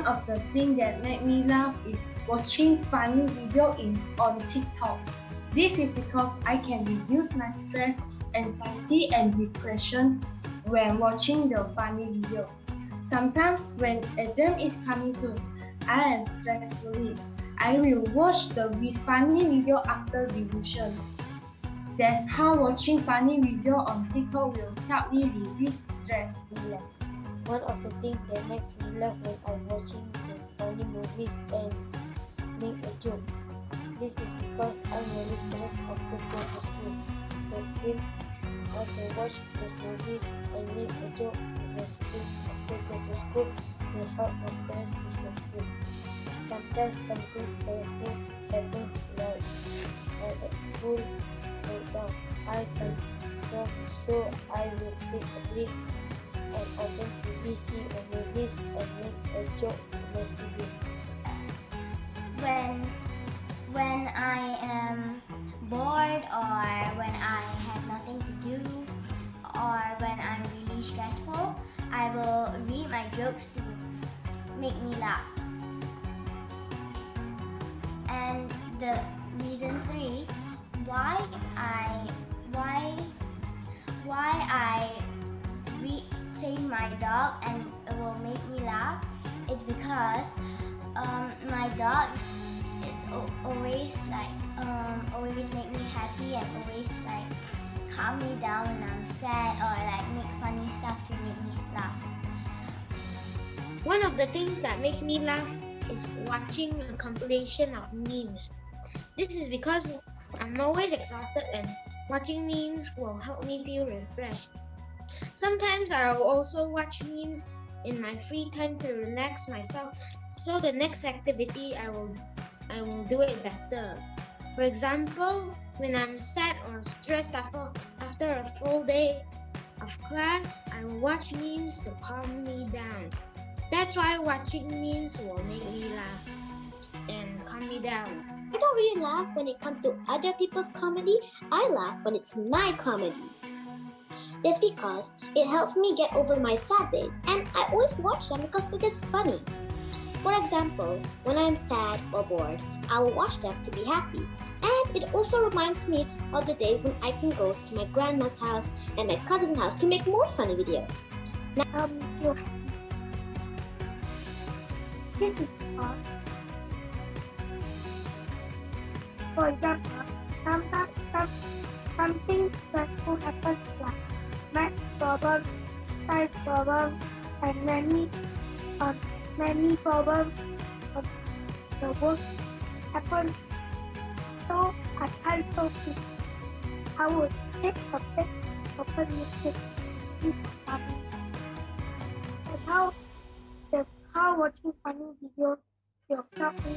of the things that make me laugh is watching funny video on TikTok. This is because I can reduce my stress, anxiety, and depression when watching the funny video. Sometimes when exam is coming soon, I am stressfully. I will watch the funny video after revision. That's how watching funny video on TikTok will help me release stress. One of the things that makes me laugh when I'm watching the funny movies and make a joke. This is because I'm really stressed after going to school. So if I can watch those movies and make a joke after going to school will help my stress disappear. Sometimes something stressful happens like at school breakdown. I can so I will take a break and open TV, see a movies and make a joke to my siblings. When I am bored or when I have nothing to do or when I'm really stressful, I will read my jokes to make me laugh. And the reason 3 why I play my dog and it will make me laugh is because my dog it's always make me happy and always like calm me down when I'm sad or like make funny stuff to make me laugh. One of the things that make me laugh is watching a compilation of memes. This is because I'm always exhausted and watching memes will help me feel refreshed. Sometimes I'll also watch memes in my free time to relax myself, so the next activity I will do it better. For example, when I'm sad or stressed after a full day of class, I will watch memes to calm me down. That's why watching memes will make me laugh and calm me down. I don't really laugh when it comes to other people's comedy. I laugh when it's my comedy. That's because it helps me get over my sad days, and I always watch them because they're just funny. For example, when I'm sad or bored, I will watch them to be happy. And it also reminds me of the day when I can go to my grandma's house and my cousin's house to make more funny videos. Now feel happy. This is fun. For example, sometimes something stressful happens like math problems, science problems, and many problems of the work happen. So I can't focus. I would take a break, open music, see something. That's how watching funny videos will help me